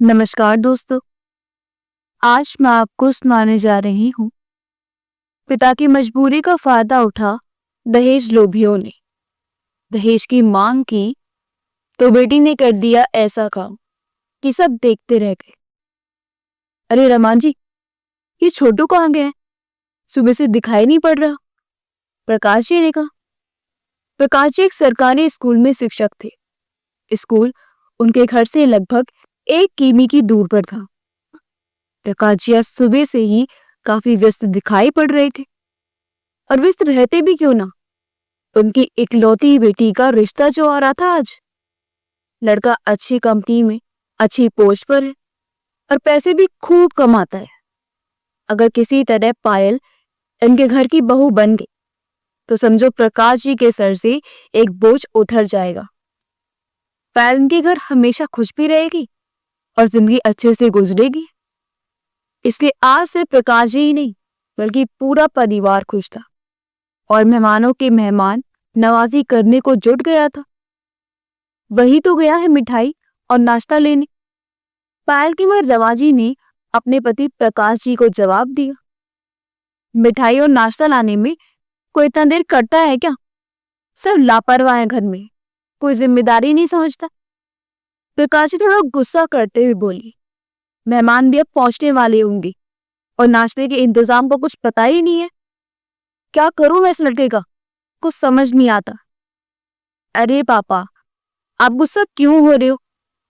नमस्कार दोस्तों। आज मैं आपको सुनाने जा रही हूँ। पिता की मजबूरी का फायदा उठा दहेज लोभियों ने। दहेज की मांग की तो बेटी ने कर दिया ऐसा काम कि सब देखते रह गए। अरे रमान जी, ये छोटू कहाँ गया है? सुबह से दिखाई नहीं पड़ रहा। प्रकाश जी ने कहा। प्रकाश जी एक सरकारी स्कूल में शिक्षक थे। स्कूल उनके घर से लगभग 1 किमी की दूर पर था। प्रकाश जी आज सुबह से ही काफी व्यस्त दिखाई पड़ रहे थे। और व्यस्त रहते भी क्यों ना, उनकी इकलौती बेटी का रिश्ता जो आ रहा था आज। लड़का अच्छी कंपनी में अच्छी पोस्ट पर है और पैसे भी खूब कमाता है। अगर किसी तरह पायल इनके घर की बहू बन गई तो समझो प्रकाश जी के सर से एक बोझ उतर जाएगा। पायल इनके घर हमेशा खुश भी रहेगी और जिंदगी अच्छे से गुजरेगी। इसलिए आज से प्रकाश जी ही नहीं बल्कि पूरा परिवार खुश था और मेहमानों के मेहमान नवाजी करने को जुट गया था। वही तो गया है मिठाई और नाश्ता लेने। पायल की मां रवाजी ने अपने पति प्रकाश जी को जवाब दिया। मिठाई और नाश्ता लाने में कोई इतना देर करता है क्या? सब लापरवाह है घर में, कोई जिम्मेदारी नहीं समझता। प्रकाश जी थोड़ा गुस्सा करते हुए बोली, मेहमान भी अब पहुंचने वाले होंगे और नाश्ते के इंतजाम को कुछ पता ही नहीं है। क्या करूं मैं इस लड़के का, कुछ समझ नहीं आता। अरे पापा, आप गुस्सा क्यों हो रहे हो?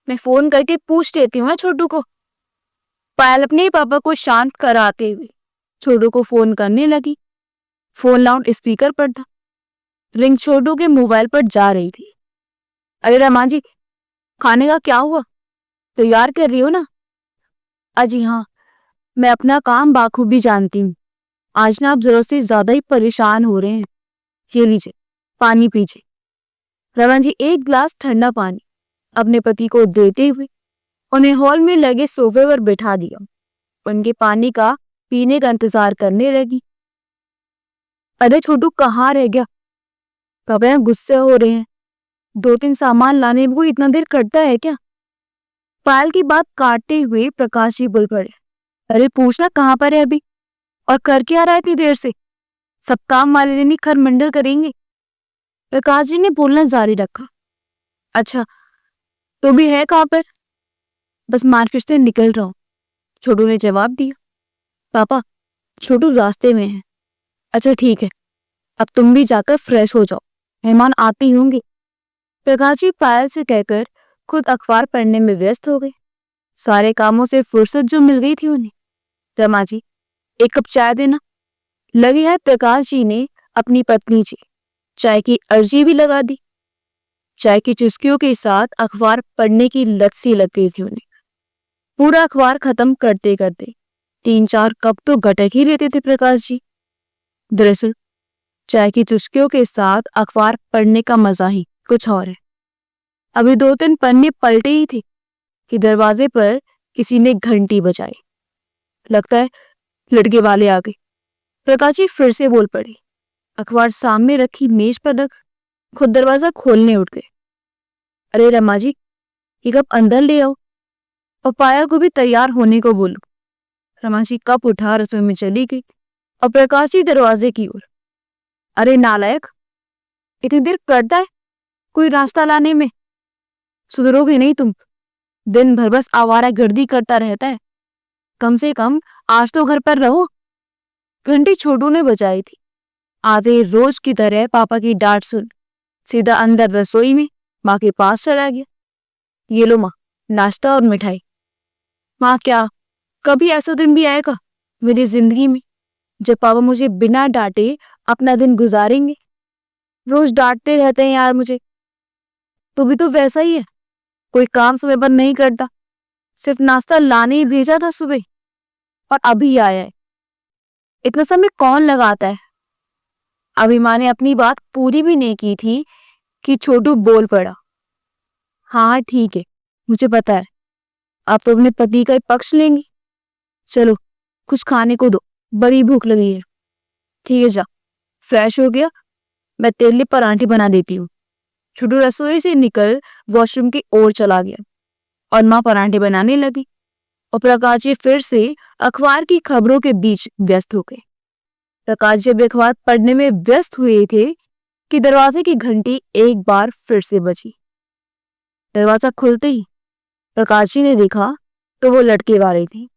मैं फोन करके पूछ लेती हूँ छोटू को। पायल अपने पापा को शांत कराते हुए छोटू को फोन करने लगी। फोन लाउड स्पीकर पर था। रिंग छोटू के मोबाइल पर जा रही थी। अरे रमान जी, खाने का क्या हुआ? तैयार कर रही हो ना? अजी हाँ, मैं अपना काम बाखूबी जानती हूँ। आज ना आप जरूरत से ज्यादा ही परेशान हो रहे हैं। ये लीजिए, पानी पीजिए। रमान जी एक गिलास ठंडा पानी अपने पति को देते हुए उन्हें हॉल में लगे सोफे पर बिठा दिया। उनके पानी का पीने का इंतजार करने लगी। अरे छोटू कहाँ रह गया? पापा गुस्से हो रहे हैं। 2-3 सामान लाने में कोई इतना देर करता है क्या? पायल की बात काटते हुए प्रकाश जी बोल पड़े। अरे पूछना कहाँ पर है अभी और कर क्या रहा है इतनी देर से? सब काम वाले दिन ही खरमंडल करेंगे। प्रकाश जी ने बोलना जारी रखा। अच्छा, तो भी है कहाँ पर? बस मार्केट से निकल रहा हूँ, छोटू ने जवाब दिया। पापा, छोटू रास्ते में है। अच्छा ठीक है, अब तुम भी जाकर फ्रेश हो जाओ, मेहमान आते ही होंगे। प्रकाश जी पायल से कहकर खुद अखबार पढ़ने में व्यस्त हो गए। सारे कामों से फुर्सत जो मिल गई थी उन्हें। रमा जी, एक कप चाय देना। लगे है प्रकाश जी ने अपनी पत्नी जी चाय की अर्जी भी लगा दी। चाय की चुस्कियों के साथ अखबार पढ़ने की लत सी लग गई थी उन्हें। पूरा अखबार खत्म करते करते 3-4 कप तो गटक ही लेते थे प्रकाश जी। दरअसल चाय की चुस्कियों के साथ अखबार पढ़ने का मजा ही कुछ और है। अभी 2-3 पन्ने पलटे ही थे कि दरवाजे पर किसी ने घंटी बजाई। लगता है लड़के वाले आ गए। प्रकाश जी फिर से बोल पड़े। अखबार सामने रखी मेज पर रख खुद दरवाजा खोलने उठ गए। अरे रमा जी, ये कप अंदर ले आओ और पायल को भी तैयार होने को बोलो। रमा जी कप उठा रसोई में चली गई और प्रकाश जी दरवाजे की ओर। अरे नालायक, इतनी देर करता है कोई रास्ता लाने में? सुधरोगे नहीं तुम। दिन भर बस आवारागर्दी करता रहता है। कम से कम आज तो घर पर रहो। घंटी छोटू ने बजाई थी। आधे रोज की तरह पापा की डांट सुन सीधा अंदर रसोई में माँ के पास चला गया। ये लो माँ, नाश्ता और मिठाई। माँ क्या कभी ऐसा दिन भी आएगा मेरी जिंदगी में जब पापा मुझे बिना डांटे अपना दिन गुजारेंगे? रोज डांटते रहते हैं यार मुझे। तू भी तो वैसा ही है, कोई काम समय पर नहीं करता। सिर्फ नाश्ता लाने ही भेजा था सुबह और अभी आया है। इतना समय कौन लगाता है? अभी माँ ने अपनी बात पूरी भी नहीं की थी कि छोटू बोल पड़ा। हाँ ठीक है, मुझे पता है आप तो अपने पति का ही पक्ष लेंगी। चलो कुछ खाने को दो, बड़ी भूख लगी है। ठीक है जा, फ्रेश हो गया, मैं तेरे लिए पराठे बना देती हूँ। छोटू रसोई से निकल वॉशरूम की ओर चला गया और माँ पराठे बनाने लगी और प्रकाश जी फिर से अखबार की खबरों के बीच व्यस्त हो गए। प्रकाश जी अभी अखबार पढ़ने में व्यस्त हुए थे कि दरवाजे की घंटी एक बार फिर से बजी। दरवाजा खुलते ही प्रकाश जी ने देखा तो वो लड़के वाले थे।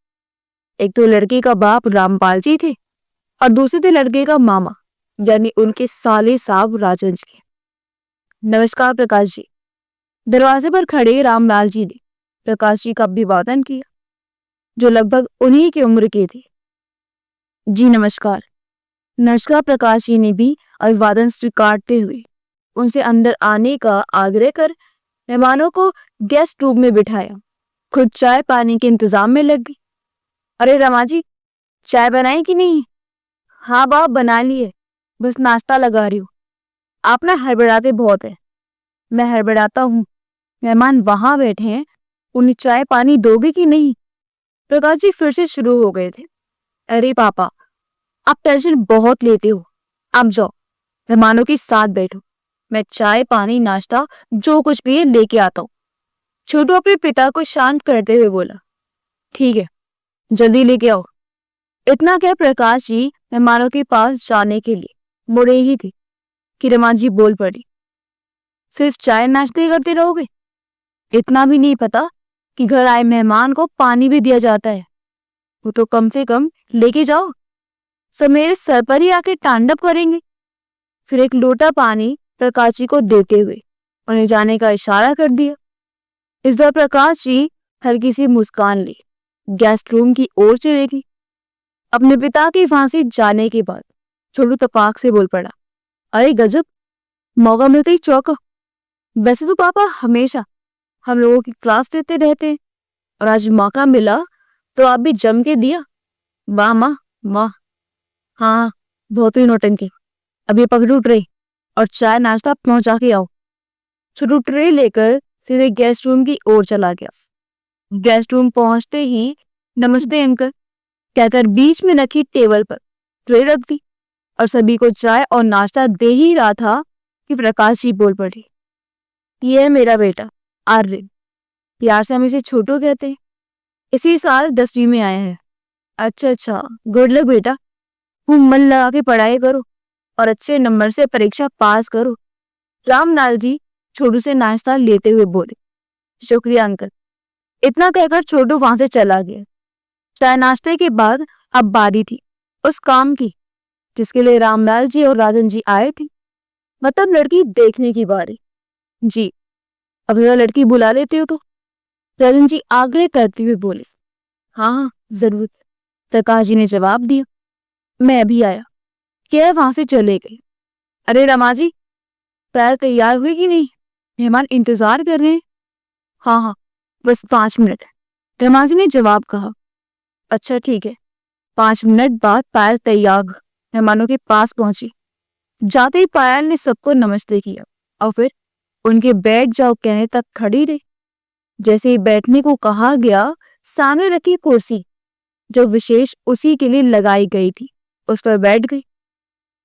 एक तो लड़के का बाप रामपाल जी थे और दूसरे थे लड़के का मामा, यानी उनके साले साहब राजन जी। नमस्कार प्रकाश जी। दरवाजे पर खड़े रामलाल जी ने प्रकाश जी का अभिवादन किया, जो लगभग उन्हीं की उम्र के थे। जी नमस्कार। नमस्कार प्रकाश जी ने भी अभिवादन स्वीकारते हुए उनसे अंदर आने का आग्रह कर मेहमानों को गेस्ट रूम में बिठाया। खुद चाय पानी के इंतजाम में लग गई। अरे रमा जी, चाय बनाई कि नहीं? हाँ बाप, बना लिए, बस नाश्ता लगा रही हूँ। आप ना हड़बड़ाते बहुत है। मैं हड़बड़ाता हूँ? मेहमान वहां बैठे हैं, उन्हें चाय पानी दोगे कि नहीं? प्रकाश जी फिर से शुरू हो गए थे। अरे पापा, आप टेंशन बहुत लेते हो। आप जाओ, मेहमानों के साथ बैठो, मैं चाय पानी नाश्ता जो कुछ भी है लेके आता हूँ। छोटू अपने पिता को शांत करते हुए बोला। ठीक है, जल्दी लेके आओ। इतना कह प्रकाश जी मेहमानों के पास जाने के लिए मुड़े ही थे कि रमा जी बोल पड़ी। सिर्फ चाय नाश्ते करते रहोगे? इतना भी नहीं पता कि घर आए मेहमान को पानी भी दिया जाता है? वो तो कम से कम लेके जाओ। सब मेरे सर पर ही आके तांडव करेंगे। फिर एक लोटा पानी प्रकाश जी को देते हुए उन्हें जाने का इशारा कर दिया। इस बार प्रकाश जी हल्की सी मुस्कान ली, गेस्ट रूम की ओर चले गई। अपने पिता की फांसी जाने के बाद छोटू तपाक से बोल पड़ा। अरे गजब, मौका मिलते ही चौंका। वैसे तो पापा हमेशा हम लोगों की क्लास लेते रहते हैं, और आज मौका मिला तो आप भी जम के दिया। वाह माँ, वाह। हाँ, बहुत ही नौटंकी। अभी पकड़ू ट्रे और चाय नाश्ता पहुंचा के आओ। छोटू ट्रे लेकर सीधे गेस्ट रूम की ओर चला गया। गेस्ट रूम पहुंचते ही नमस्ते अंकल कहकर बीच में रखी टेबल पर ट्रे रख दी और सभी को चाय और नाश्ता दे ही रहा था कि प्रकाश जी बोल पड़े। ये है मेरा बेटा आर्यन, प्यार से हम इसे छोटू कहते हैं। इसी साल 10वीं में आया है। अच्छा, गुड लक बेटा। खूब मन लगा के पढ़ाई करो और अच्छे नंबर से परीक्षा पास करो। रामलाल जी छोटू से नाश्ता लेते हुए बोले। शुक्रिया अंकल। इतना कहकर छोटू वहां से चला गया। चाय नाश्ते के बाद अब बारी थी उस काम की जिसके लिए रामलाल जी और राजन जी आए थे, मतलब लड़की देखने की बारी। जी, अब जरा लड़की बुला लेते हो तो, राजन जी आग्रह करते हुए बोले। हाँ जरूर, प्रकाश जी ने जवाब दिया। मैं अभी आया, क्या वहां से चले गए। अरे रमा जी, पैर तैयार हुए कि नहीं? मेहमान इंतजार कर रहे हैं। हाँ, बस 5 मिनट, रमा जी ने जवाब कहा। अच्छा ठीक है। 5 मिनट बाद पायल तैयार मेहमानों के पास पहुंची। जाते ही पायल ने सबको नमस्ते किया और फिर उनके बैठ जाओ कहने तक खड़ी रही। जैसे ही बैठने को कहा गया, सामने रखी कुर्सी जो विशेष उसी के लिए लगाई गई थी उस पर बैठ गई।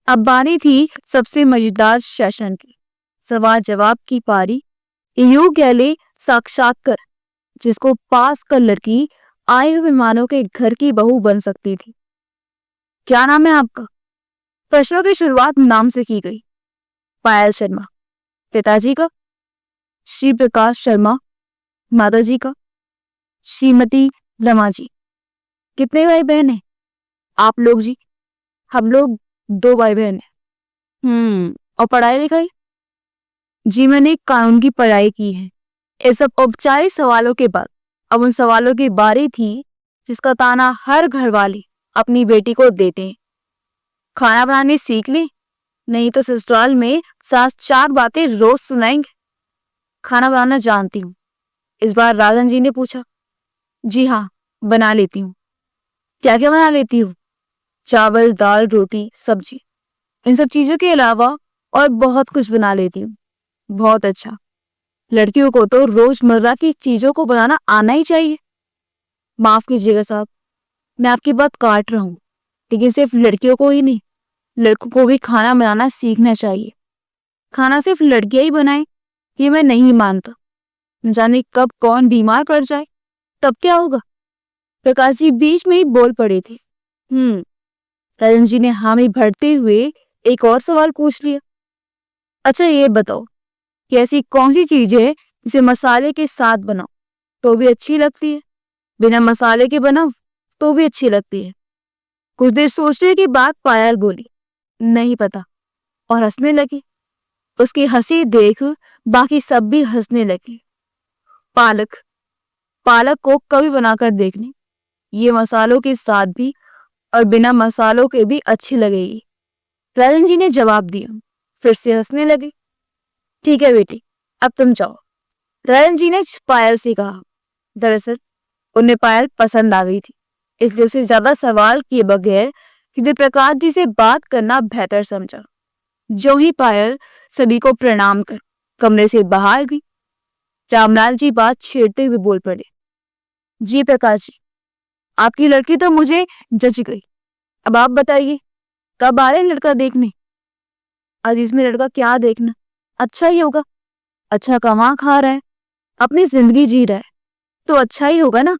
अब बारी थी सबसे मजेदार सेशन की, सवाल जवाब की पारी। यूं कह ले साक्षात्कार, जिसको पास कर लड़की आए हुए मेहमानों के घर की बहू बन सकती थी। क्या नाम है आपका? प्रश्नों की शुरुआत नाम से की गई। पायल शर्मा। पिताजी का? श्री प्रकाश शर्मा। माताजी का? श्रीमती रमा जी। कितने भाई बहन हैं? आप लोग जी? हम लोग 2 भाई बहन हैं। और पढ़ाई लिखाई? जी मैंने कानून की पढ़ाई की है। ये सब औपचारिक सवालों के बाद अब उन सवालों की बारी थी जिसका ताना हर घर वाले अपनी बेटी को देते हैं। खाना बनाने सीख ले, नहीं तो ससुराल में सास 4 बातें रोज सुनाएंगे। खाना बनाना जानती हूँ, इस बार राजन जी ने पूछा। जी हाँ, बना लेती हूँ। क्या क्या बना लेती हूँ? चावल, दाल, रोटी, सब्जी। इन सब चीजों के अलावा और बहुत कुछ बना लेती हूँ। बहुत अच्छा, लड़कियों को तो रोजमर्रा की चीजों को बनाना आना ही चाहिए। माफ कीजिएगा साहब, मैं आपकी बात काट रहा हूँ, लेकिन सिर्फ लड़कियों को ही नहीं, लड़कों को भी खाना बनाना सीखना चाहिए। खाना सिर्फ लड़कियां ही बनाएं ये मैं नहीं मानता। न जाने कब कौन बीमार पड़ जाए, तब क्या होगा। प्रकाश जी बीच में ही बोल पड़े थे। राजन जी ने हामी भरते हुए एक और सवाल पूछ लिया। अच्छा ये बताओ कि ऐसी कौन सी चीज है जिसे मसाले के साथ बनाओ तो भी अच्छी लगती है, बिना मसाले के बनाओ तो भी अच्छी लगती है। कुछ देर सोचने के बाद पायल बोली, नहीं पता, और हंसने लगी। उसकी हंसी देख बाकी सब भी हंसने लगे। पालक, पालक को कभी बनाकर देखने, ये मसालों के साथ भी और बिना मसालों के भी अच्छी लगेगी। राजन जी ने जवाब दिया। फिर से हंसने लगे। ठीक है बेटी, अब तुम जाओ, राजन जी ने पायल से कहा। दरअसल उन्हें पायल पसंद आ गई थी, इसलिए उसे ज्यादा सवाल किए बगैर सीधे प्रकाश जी से बात करना बेहतर समझा। जो ही पायल सभी को प्रणाम कर कमरे से बाहर गई, रामलाल जी बात छेड़ते हुए बोल पड़े। जी प्रकाश जी, आपकी लड़की तो मुझे जच गई। अब आप बताइए कब आ रहे हैं लड़का देखने। आज इसमें लड़का क्या देखना, अच्छा ही होगा, अच्छा कमा खा रहा है, अपनी जिंदगी जी रहा है, तो अच्छा ही होगा ना।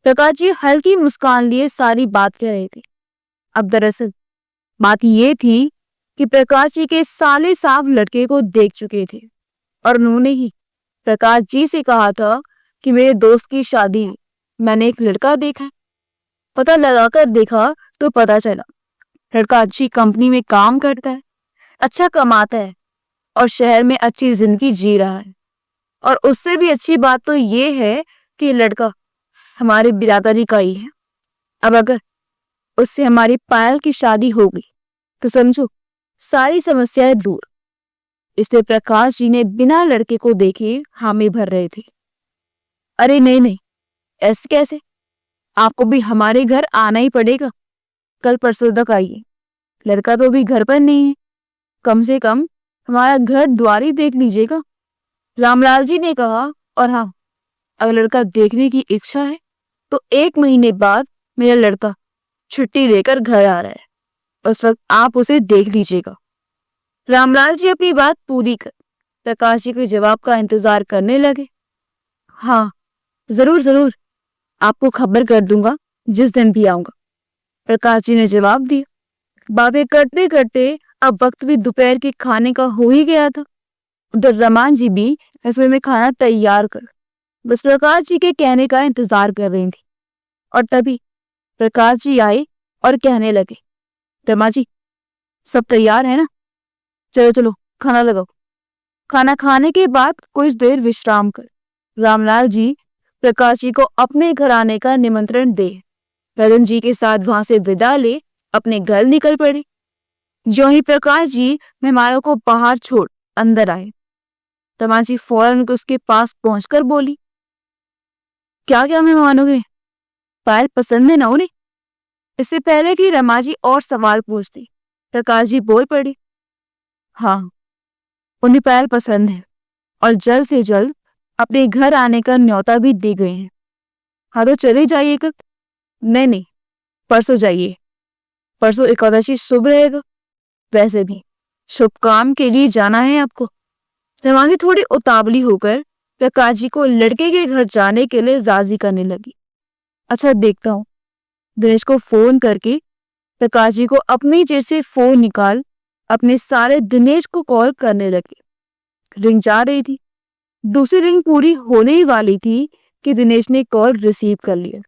प्रकाश जी हल्की मुस्कान लिए सारी बात कह रहे थे। अब दरअसल बात ये थी कि प्रकाश जी के साले साफ लड़के को देख चुके थे और उन्होंने ही प्रकाश जी से कहा था कि मेरे दोस्त की शादी है, मैंने एक लड़का देखा है। पता लगाकर देखा तो पता चला लड़का अच्छी कंपनी में काम करता है, अच्छा कमाता है और शहर में अच्छी जिंदगी जी रहा है। और उससे भी अच्छी बात तो ये है कि लड़का हमारी बिरादरी का ही है। अब अगर उससे हमारी पायल की शादी हो गई तो समझो सारी समस्याएं दूर। इसलिए प्रकाश जी ने बिना लड़के को देखे हामी भर रहे थे। अरे नहीं नहीं, ऐसे कैसे, आपको भी हमारे घर आना ही पड़ेगा, कल परसों तक आइए। लड़का तो अभी घर पर नहीं है, कम से कम हमारा घर द्वार ही देख लीजिएगा, रामलाल जी ने कहा। और हाँ, अगर लड़का देखने की इच्छा है तो 1 महीने बाद मेरा लड़का छुट्टी लेकर घर आ रहा है, उस वक्त आप उसे देख लीजिएगा। रामलाल जी अपनी बात पूरी कर प्रकाश जी के जवाब का इंतजार करने लगे। हाँ जरूर जरूर, आपको खबर कर दूंगा जिस दिन भी आऊंगा, प्रकाश जी ने जवाब दिया। बातें करते करते अब वक्त भी दोपहर के खाने का हो ही गया था। उधर रमान जी भी रसोई में खाना तैयार कर बस प्रकाश जी के कहने का इंतजार कर रही थी। और तभी प्रकाश जी आए और कहने लगे, रमा जी सब तैयार है ना, चलो चलो खाना लगाओ। खाना खाने के बाद कुछ देर विश्राम कर रामलाल जी प्रकाश जी को अपने घर आने का निमंत्रण दे रतन जी के साथ वहां से विदा ले अपने घर निकल पड़े। जो ही प्रकाश जी मेहमानों को बाहर छोड़ अंदर आए, रमा जी फौरन उसके पास पहुंचकर बोली, क्या क्या मेहमानों ने, पायल पसंद है ना उन्हें। इससे पहले कि रमा जी और सवाल पूछती, प्रकाश जी बोल पड़े, हाँ उन्हें पायल पसंद है और जल्द से जल्द अपने घर आने का न्योता भी दे गए हैं। हाँ तो चले जाइएगा। नहीं नहीं, परसों जाइए, परसों एकादशी शुभ रहेगा, वैसे भी शुभ काम के लिए जाना है आपको। रमा जी थोड़ी उतावली होकर प्रकाश जी को लड़के के घर जाने के लिए राजी करने लगी। अच्छा देखता हूँ, दिनेश को फोन करके प्रकाश जी को अपनी जेब से फोन निकाल अपने साले दिनेश को कॉल करने लगे। रिंग जा रही थी, दूसरी रिंग पूरी होने ही वाली थी कि दिनेश ने कॉल रिसीव कर लिया।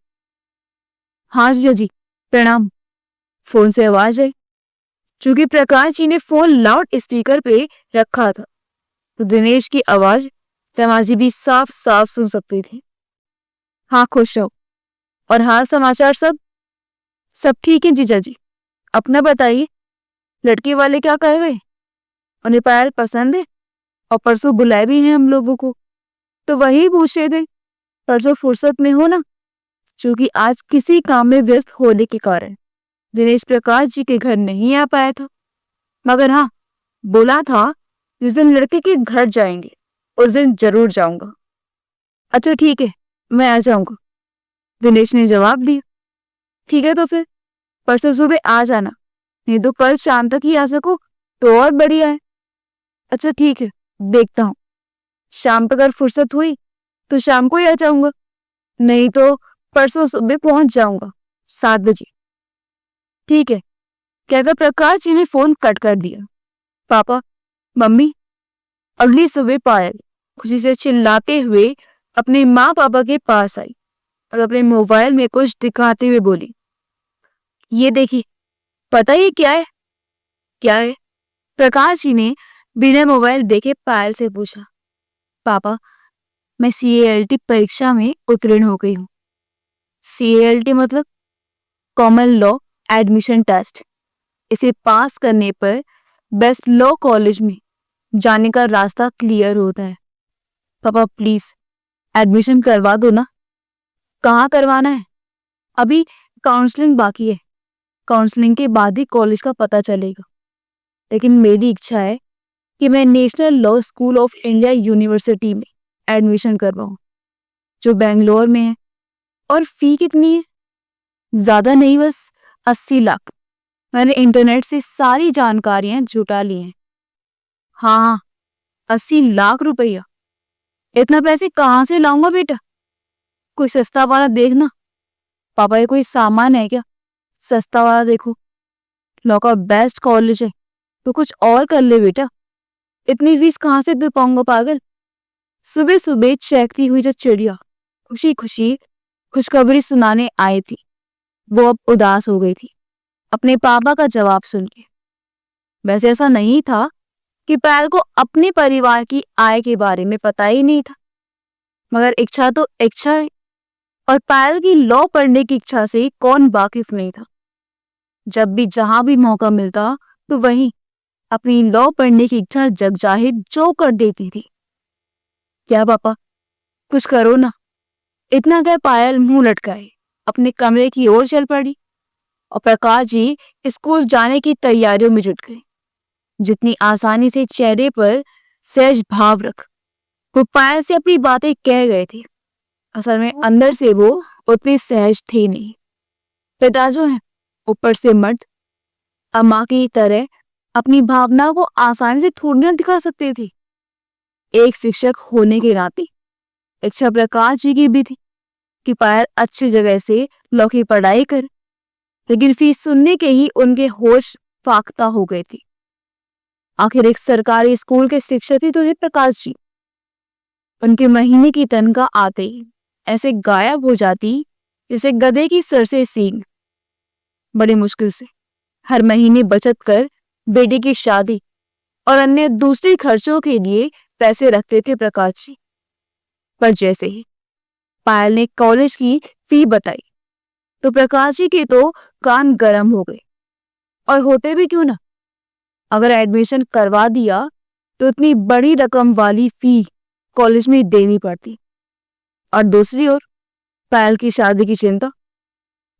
हाँ जी प्रणाम, फोन से आवाज आई। चूंकि प्रकाश जी ने फोन लाउड स्पीकर पे रखा था तो दिनेश की आवाज रमा जी भी साफ साफ सुन सकती थी। हाँ खुश रहो, और हाल समाचार सब ठीक है जीजा जी, अपना बताइए, लड़के वाले क्या कह गए, उन्हें पायल पसंद है और परसों बुलाए भी हैं हम लोगों को, तो वही पूछ रहे थे परसों फुर्सत में हो ना। क्योंकि आज किसी काम में व्यस्त होने के कारण दिनेश प्रकाश जी के घर नहीं आ पाया था, मगर हाँ बोला था जिस दिन लड़के के घर जाएंगे उस दिन जरूर जाऊंगा। अच्छा ठीक है, मैं आ जाऊंगा, दिनेश ने जवाब दिया। ठीक है तो फिर परसों सुबह आ जाना, नहीं तो कल शाम तक ही आ सको तो और बढ़िया है। अच्छा ठीक है, देखता हूँ, शाम पर अगर फुर्सत हुई तो शाम को ही आ जाऊंगा, नहीं तो परसों सुबह पहुंच जाऊंगा 7 बजे। ठीक है, कहकर प्रकाश जी ने फोन कट कर दिया। पापा, मम्मी, अगली सुबह पायल खुशी से चिल्लाते हुए अपने माँ पापा के पास आई और अपने मोबाइल में कुछ दिखाते हुए बोली, ये देखिए, पता ये क्या है? क्या है? प्रकाश जी ने बिना मोबाइल देखे पायल से पूछा। पापा, मैं CALT परीक्षा में उत्तीर्ण हो गई हूँ। CALT मतलब कॉमन लॉ एडमिशन टेस्ट। इसे पास करने पर बेस्ट लॉ कॉलेज में जाने का रास्ता क्लियर होता है। पापा प्लीज एडमिशन करवा दो ना। कहाँ करवाना है? अभी काउंसलिंग बाकी है, काउंसलिंग के बाद ही कॉलेज का पता चलेगा। लेकिन मेरी इच्छा है कि मैं national law school of India university में एडमिशन करवाऊं, जो बेंगलोर में है। और फी कितनी है? ज्यादा नहीं, बस 80 लाख। मैंने इंटरनेट से सारी जानकारियां जुटा ली हैं। हाँ, 80 लाख रुपया। इतना पैसे कहाँ से लाऊंगा बेटा? कोई सस्ता वाला देखना। पापा, ये कोई सामान है क्या? सस्ता वाला देखो। लॉ का बेस्ट कॉलेज है तो कुछ और कर ले बेटा। इतनी फीस कहाँ से दे पाऊंगा पागल? सुबह सुबह चहकती हुई जो चिड़िया खुशी खुशी खुशखबरी सुनाने आई थी, वो अब उदास हो गई थी अपने पापा का जवाब सुन के। वैसे ऐसा नहीं था कि पायल को अपने परिवार की आय के बारे में पता ही नहीं था, मगर इच्छा तो इच्छा है, और पायल की लॉ पढ़ने की इच्छा से कौन वाकिफ नहीं था। जब भी जहां भी मौका मिलता तो वहीं अपनी लॉ पढ़ने की इच्छा जग जाहिर जो कर देती थी। क्या पापा, कुछ करो ना। इतना कह पायल मुंह लटकाए अपने कमरे की ओर चल पड़ी और प्रकाश जी स्कूल जाने की तैयारियों में जुट गए। जितनी आसानी से चेहरे पर सहज भाव रख वो पायल से अपनी बातें कह गए थे, असल में अंदर से वो उतने सहज थे नहीं। पिता जो है ऊपर से मर्द, अम्मा की तरह अपनी भावनाओं को आसानी से थोड़ी ना दिखा सकते थे। एक शिक्षक होने के नाते इच्छा प्रकाश जी की भी थी कि पायल अच्छी जगह से लॉ की पढ़ाई करे, लेकिन फीस सुनने के ही उनके होश फाख्ता हो गए थे। आखिर एक सरकारी स्कूल के शिक्षक ही तो थे प्रकाश जी। उनके महीने की तनख्वाह आते ही ऐसे गायब हो जाती जैसे गधे की सर से सींग। बड़ी मुश्किल से हर महीने बचत कर बेटे की शादी और अन्य दूसरे खर्चों के लिए पैसे रखते थे प्रकाश जी। पर जैसे ही पायल ने कॉलेज की फी बताई तो प्रकाश जी के तो कान गर्म हो गए। और होते भी क्यों ना, अगर एडमिशन करवा दिया तो इतनी बड़ी रकम वाली फी कॉलेज में देनी पड़ती। और दूसरी ओर पायल की शादी की चिंता।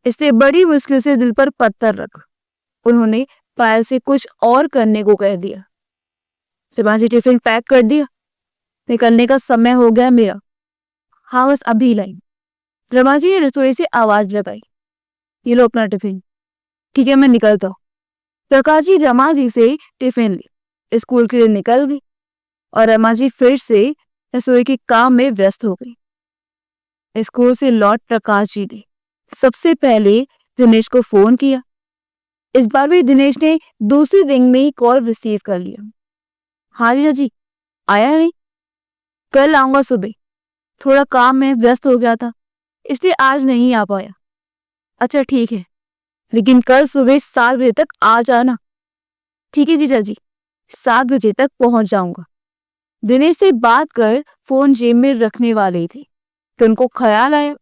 इससे बड़ी मुश्किल से दिल पर पत्थर रख उन्होंने पायल से कुछ और करने को कह दिया। रिमाजी टिफिन पैक कर दिया, निकलने का समय हो गया मेरा। हाँ, बस अभी लाई। रमाजी ने रसोई से आवाज लगाई, ये लो अपना टिफिन। ठीक है, मैं निकलता हूँ। प्रकाश जी रमा जी से टिफिन ली, स्कूल के लिए निकल गई और रमा जी फिर से रसोई के काम में व्यस्त हो गई। स्कूल से लौट प्रकाश जी ने सबसे पहले दिनेश को फोन किया। इस बार भी दिनेश ने दूसरी रिंग में ही कॉल रिसीव कर लिया। हाँ जी, आया नहीं? कल आऊंगा सुबह, थोड़ा काम में व्यस्त हो गया था इसलिए आज नहीं आ पाया। अच्छा ठीक है, लेकिन कल सुबह 7 बजे तक आ जाना। ठीक है जीजा जी, 7 बजे तक पहुंच जाऊंगा। दिनेश से बात कर फोन जेब में रखने वाले थे कि उनको ख्याल आया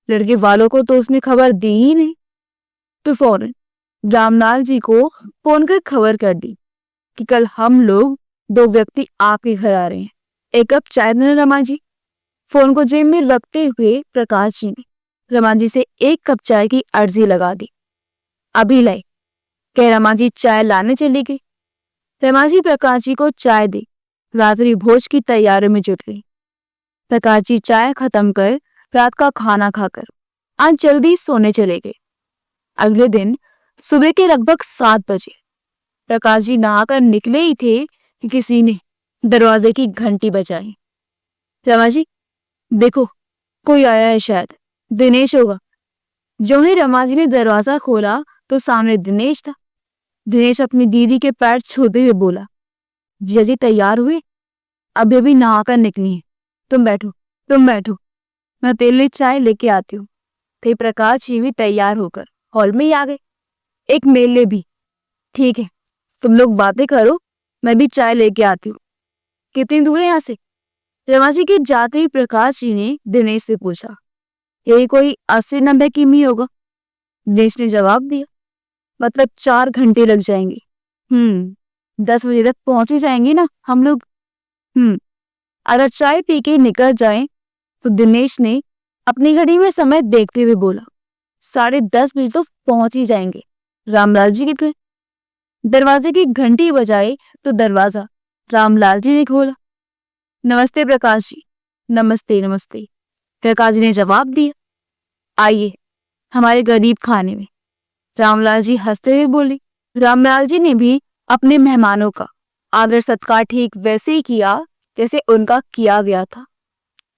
लड़के वालों को तो उसने खबर दी ही नहीं। तो फौरन रामलाल जी को फोन कर खबर कर दी कि कल हम लोग 2 व्यक्ति आपके घर आ रहे हैं। एक कप चाय देना रमा जी। फोन को जेब में रखते हुए प्रकाश जी ने रमा जी से 1 कप चाय की अर्जी लगा दी। अभी लाई, कह रमा जी चाय लाने चली गई। रमा जी प्रकाश जी को चाय दे रात्रि भोज की तैयारियों में जुट गई। प्रकाश जी चाय खत्म कर रात का खाना खाकर आज जल्दी सोने चले गए। अगले दिन सुबह के लगभग 7 बजे प्रकाश जी नहाकर निकले ही थे कि किसी ने दरवाजे की घंटी बजाई। रमा जी, देखो, कोई आया है शायद, दिनेश होगा। जो ही रमा जी ने दरवाजा खोला तो सामने दिनेश था। दिनेश अपनी दीदी के पैर छूते हुए बोला, जीजा जी तैयार हुए? अभी अभी नहाकर निकली हैं। तुम बैठो, मैं तेरे लिए चाय लेके आती हूँ। थे प्रकाश जी भी तैयार होकर हॉल में ही आ गए। एक मेले भी। ठीक है, तुम लोग बातें करो, मैं भी चाय लेके आती हूँ। कितनी दूर है यहाँ से? रमा जी के जाते ही प्रकाश जी ने दिनेश से पूछा, यही कोई 80-90 किमी होगा। दिनेश ने जवाब दिया, मतलब 4 घंटे लग जाएंगे। 10 बजे तक पहुंच ही जाएंगे ना हम लोग। अगर चाय पी के निकल जाएं तो दिनेश ने अपनी घड़ी में समय देखते हुए बोला, 10:30 बजे तो पहुंच ही जाएंगे। रामलाल जी किधर? दरवाजे की घंटी बजाई तो दरवाजा रामलाल जी ने खोला। नमस्ते प्रकाश जी। नमस्ते नमस्ते, प्रकाश जी ने जवाब दिया। आइए हमारे गरीब खाने में, रामलाल जी हंसते हुए बोले। रामलाल जी ने भी अपने मेहमानों का आदर सत्कार ठीक वैसे ही किया जैसे उनका किया गया था।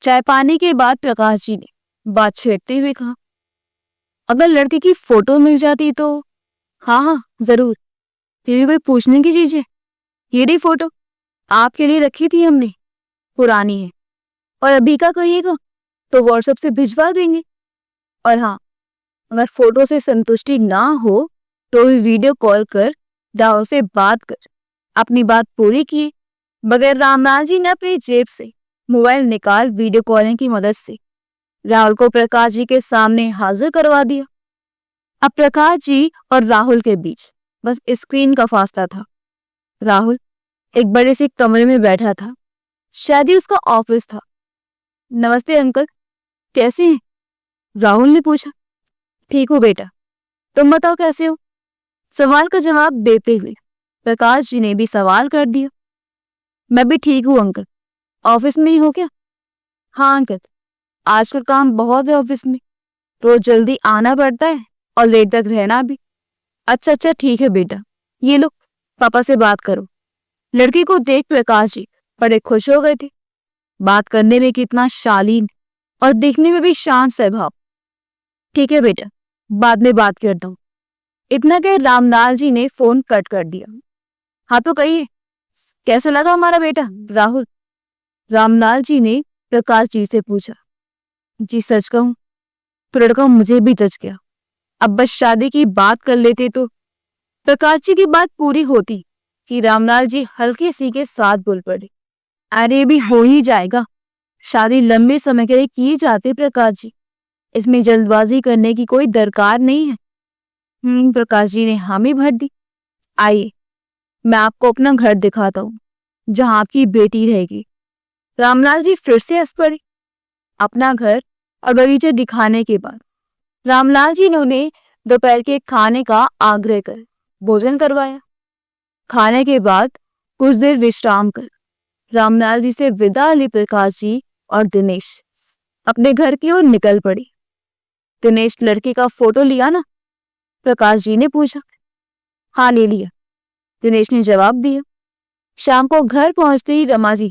चाय पानी के बाद प्रकाश जी ने बात छेड़ते हुए कहा, अगर लड़के की फोटो मिल जाती तो? हाँ, जरूर। ये भी कोई पूछने की चीज है? ये रही फोटो, आपके लिए रखी थी हमने, पुरानी है। और अभी का कहिएगा तो व्हाट्सएप से भिजवा देंगे। और हाँ, अगर फोटो से संतुष्टि ना हो तो भी वीडियो कॉल कर राहुल से बात कर अपनी बात पूरी किए। बगैर रामलाल जी ने अपनी जेब से मोबाइल निकाल वीडियो कॉलिंग की मदद से राहुल को प्रकाश जी के सामने हाजिर करवा दिया। अब प्रकाश जी और राहुल के बीच बस स्क्रीन का फासला था। राहुल एक बड़े से कमरे में बैठा था, शायद ही उसका ऑफिस था। नमस्ते अंकल, कैसे हैं? राहुल ने पूछा। ठीक हूँ बेटा, तुम बताओ कैसे हो? सवाल का जवाब देते हुए प्रकाश जी ने भी सवाल कर दिया। मैं भी ठीक हूँ अंकल, ऑफिस में ही हो क्या? हाँ अंकल, आजकल काम बहुत है ऑफिस में, रोज जल्दी आना पड़ता है और लेट तक रहना भी। अच्छा ठीक है बेटा, ये लो पापा से बात करो। लड़की को देख प्रकाश जी बड़े खुश हो गए थे। बात करने में कितना शालीन और दिखने में भी शांत स्वभाव। ठीक है बेटा, बाद में बात करता हूँ। इतना कह रामलाल जी ने फोन कट कर दिया। हाँ तो कहिए, कैसा लगा हमारा बेटा राहुल? रामलाल जी ने प्रकाश जी से पूछा। जी सच कहूं तो लड़का मुझे भी जच गया। अब बस शादी की बात कर लेते तो। प्रकाश जी की बात पूरी होती कि रामलाल जी हल्के सी के साथ बोल पड़े। अरे भी हो ही जाएगा, शादी लंबे समय के लिए की जाती प्रकाश जी, इसमें जल्दबाजी करने की कोई दरकार नहीं है। प्रकाश जी ने हामी भर दी। आइए मैं आपको अपना घर दिखाता हूँ जहाँ आपकी बेटी रहेगी। रामलाल जी फिर से हंस पड़े। अपना घर और बगीचा दिखाने के बाद रामलाल जी ने उन्हें दोपहर के खाने का आग्रह कर भोजन करवाया। खाने के बाद कुछ देर विश्राम कर रामलाल जी से विदा ली प्रकाश जी और दिनेश अपने घर की ओर निकल पड़ी। दिनेश लड़की का फोटो लिया ना? प्रकाश जी ने पूछा। हाँ ले लिया, दिनेश ने जवाब दिया। शाम को घर पहुंचते ही रमा जी,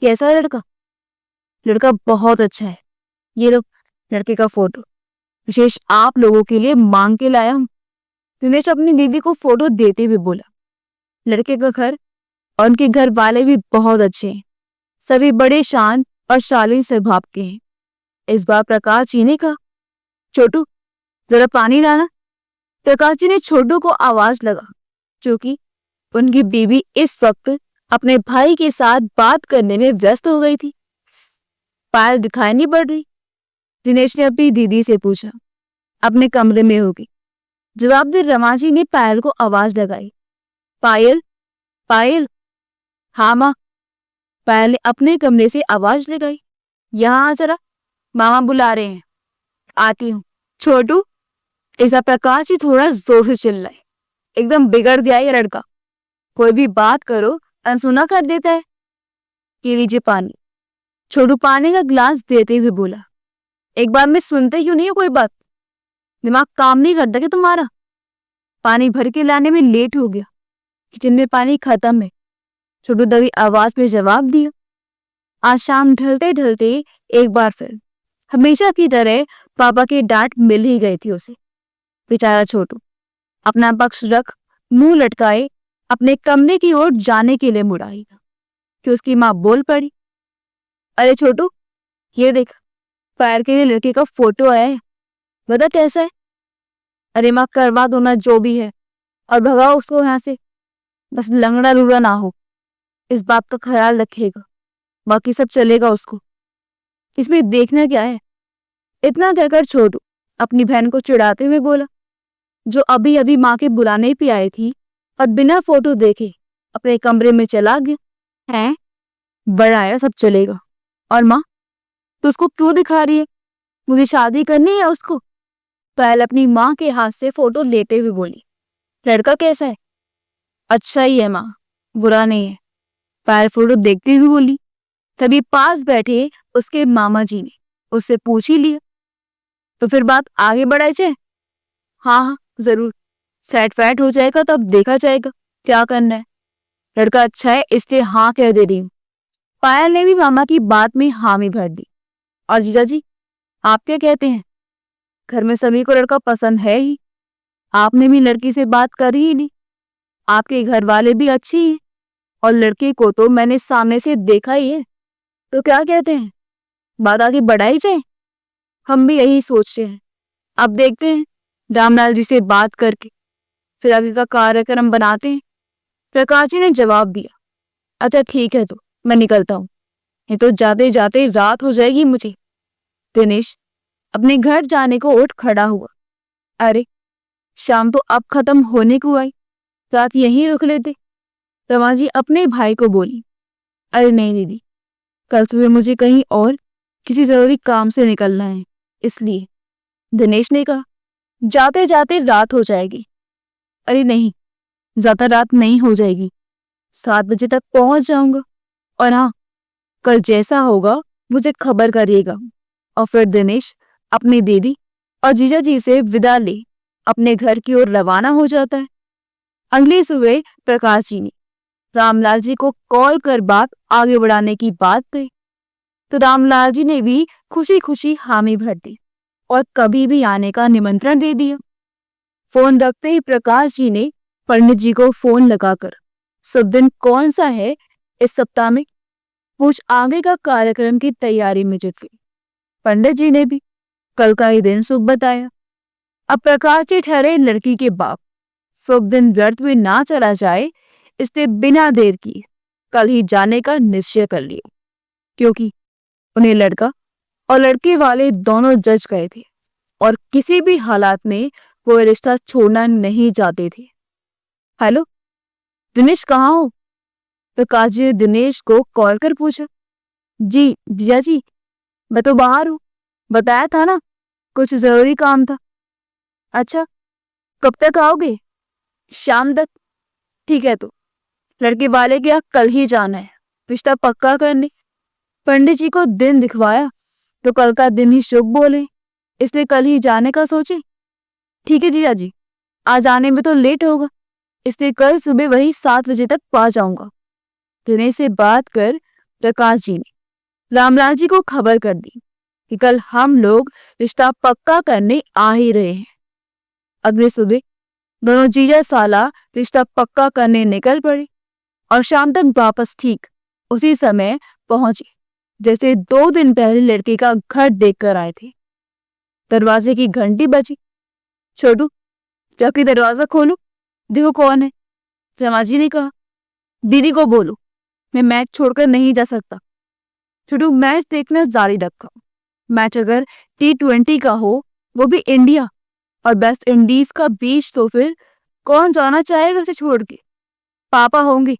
कैसा लड़का? लड़का बहुत अच्छा है, ये लो लड़के का फोटो, विशेष आप लोगों के लिए मांग के लाया हूं। दिनेश अपनी दीदी को फोटो देते हुए बोला। लड़के का घर और उनके घर वाले भी बहुत अच्छे हैं, सभी बड़े शांत और शालीन स्वभाव के हैं। इस बार प्रकाश जी ने कहा, छोटू जरा पानी लाना। प्रकाश जी ने छोटू को आवाज लगा, क्योंकि उनकी बीवी इस वक्त अपने भाई के साथ बात करने में व्यस्त हो गई थी। पायल दिखाई नहीं पड़ रही। दिनेश ने अपनी दीदी से पूछा। अपने कमरे में होगी, जवाब दे रमा जी ने पायल को आवाज लगाई। पायल, पायल। हाँ माँ। पायल ने अपने कमरे से आवाज लगाई। यहाँ आ जरा, मामा बुला रहे हैं। आती हूँ। छोटू, ऐसा प्रकाश जी थोड़ा जोर से चिल्लाए। एकदम बिगड़ गया ये लड़का, कोई भी बात करो अनसुना कर देता है। ये लीजिए पानी। छोटू पानी का गिलास देते हुए बोला। एक बार में सुनते क्यों नहीं हो कोई बात? दिमाग काम नहीं करता क्या तुम्हारा? पानी भर के लाने में लेट हो गया, किचन में पानी खत्म है। छोटू दबी आवाज में जवाब दिया। आज शाम ढलते ढलते एक बार फिर हमेशा की तरह पापा की डांट मिल ही गई थी उसे। बेचारा छोटू अपना पक्ष रख मुंह लटकाए अपने कमरे की ओर जाने के लिए मुड़ाएगा कि उसकी माँ बोल पड़ी, अरे छोटू, ये देख, पैर के लिए लड़के का फोटो आया है, बता कैसा है। अरे माँ, करवा दो ना जो भी है और भगाओ उसको यहाँ से, बस लंगड़ा लूड़ा ना हो, इस बात का ख्याल रखिएगा, बाकी सब चलेगा उसको, इसमें देखना क्या है। इतना कहकर छोटू अपनी बहन को चिढ़ाते हुए बोला, जो अभी अभी माँ के बुलाने पे आई थी और बिना फोटो देखे अपने कमरे में चला गया है। बड़ा आया, सब चलेगा। और माँ, तो उसको क्यों दिखा रही है, मुझे शादी करनी है उसको। पायल अपनी माँ के हाथ से फोटो लेते हुए बोली, लड़का कैसा है। अच्छा ही है माँ, बुरा नहीं है। पायल फोटो देखते हुए बोली। तभी पास बैठे उसके मामा जी ने उससे पूछ ही लिया, तो फिर बात आगे बढ़ाई जाए। हाँ हाँ जरूर, सेट फैट हो जाएगा तब देखा जाएगा क्या करना है, लड़का अच्छा है इसलिए हाँ कह दे रही हूँ। पायल ने भी मामा की बात में हामी भर दी। और जीजा जी, आप क्या कहते हैं, घर में सभी को लड़का पसंद है ही, आपने भी लड़की से बात कर ही ली, आपके घर वाले भी अच्छी हैं और लड़के को तो मैंने सामने से देखा ही है, तो क्या कहते हैं, बात आगे बढ़ाई जाए। हम भी यही सोचते हैं, अब देखते हैं रामलाल जी से बात करके फिर आगे का कार्यक्रम बनाते हैं। प्रकाश जी ने जवाब दिया, अच्छा ठीक है, तो मैं निकलता हूँ, ये तो जाते जाते रात हो जाएगी मुझे। दिनेश अपने घर जाने को उठ खड़ा हुआ। अरे शाम तो अब खत्म होने को आई, रात यहीं रुक लेते। रमा जी अपने भाई को बोली, अरे नहीं दीदी, कल सुबह मुझे कहीं और किसी जरूरी काम से निकलना है, इसलिए। दिनेश ने कहा, जाते जाते रात हो जाएगी। अरे नहीं, ज्यादा रात नहीं हो जाएगी, 7 बजे तक पहुंच जाऊंगा। और हाँ, कल जैसा होगा मुझे खबर करिएगा। और फिर दिनेश अपनी दीदी और जीजा जी से विदा ले अपने घर की ओर रवाना हो जाता है। अगली सुबह प्रकाश जी ने रामलाल जी को कॉल कर बात आगे बढ़ाने की बात कही, तो रामलाल जी ने भी खुशी खुशी हामी भर दी और कभी भी आने का निमंत्रण दे दिया। फोन रखते ही प्रकाश जी ने पंडित जी को फोन लगाकर शुभ दिन कौन सा है इस सप्ताह में पूछ आगे का कार्यक्रम की तैयारी में जुट गई। पंडित जी ने भी कल का ही दिन शुभ बताया। अब प्रकाश जी ठहरे लड़की के बाप, शुभ दिन व्यर्थ में ना चला जाए इसलिए बिना देर किए कल ही जाने का निश्चय कर लिया, क्योंकि उन्हें लड़का और लड़के वाले दोनों जज गए थे और किसी भी हालात में वो रिश्ता छोड़ना नहीं चाहते थे। हेलो दिनेश, कहाँ हो। प्रकाश जी ने दिनेश को कॉल कर पूछा। जी जिया जी, मैं तो बाहर हूँ, बताया था ना, कुछ जरूरी काम था। अच्छा, कब तक आओगे। शाम तक। ठीक है, तो लड़के वाले के यहाँ कल ही जाना है रिश्ता पक्का करने। पंडित जी को दिन दिखवाया तो कल का दिन ही शुभ बोले, इसलिए कल ही जाने का सोचे। ठीक है जीजा जी, आज आने में तो लेट होगा, इसलिए कल सुबह वही 7 बजे तक पहुंच जाऊंगा। दिनेश से बात कर प्रकाश जी ने रामलाल जी को खबर कर दी कि कल हम लोग रिश्ता पक्का करने आ ही रहे हैं। अगले सुबह दोनों जीजा साला रिश्ता पक्का करने निकल पड़े और शाम तक वापस ठीक उसी समय पहुंचे जैसे 2 दिन पहले लड़के का घर देखकर आए थे। दरवाजे की घंटी बजी। छोटू, जाके दरवाजा खोलो, देखो कौन है। समाजी ने कहा, दीदी को बोलो मैं मैच छोड़कर नहीं जा सकता। छोटू मैच देखना जारी रखा। मैच अगर T20 का हो, वो भी इंडिया और वेस्ट इंडीज का बीच, तो फिर कौन जाना चाहेगा उसे छोड़ के। पापा होंगे,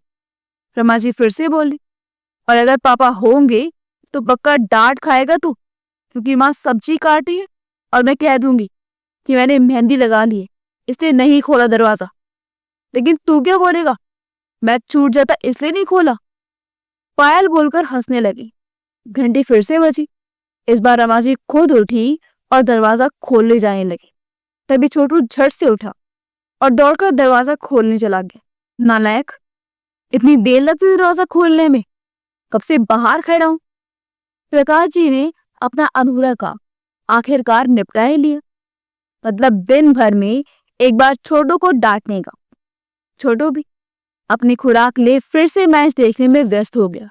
रमा जी फिर से बोली, और अगर पापा होंगे तो पक्का डांट खाएगा तू, क्योंकि माँ सब्जी काटी है और मैं कह दूंगी कि मैंने मेहंदी लगा ली है इसलिए नहीं खोला दरवाजा। लेकिन तू क्या बोलेगा, मैच छूट जाता इसलिए नहीं खोला। पायल बोलकर हंसने लगी। घंटी फिर से बजी। इस बार रमा जी खुद उठी और दरवाजा खोलने जाने लगी। तभी छोटू झट से उठा और दौड़कर दरवाजा खोलने चला गया। नालायक, इतनी देर लगती दरवाजा खोलने में, कब से बाहर खड़ा हूं, प्रकाश जी ने अपना अधूरा काम आखिरकार निपटा ही लिया। मतलब दिन भर में एक बार छोटू को डांटने का। छोटू भी अपनी खुराक ले फिर से मैच देखने में व्यस्त हो गया।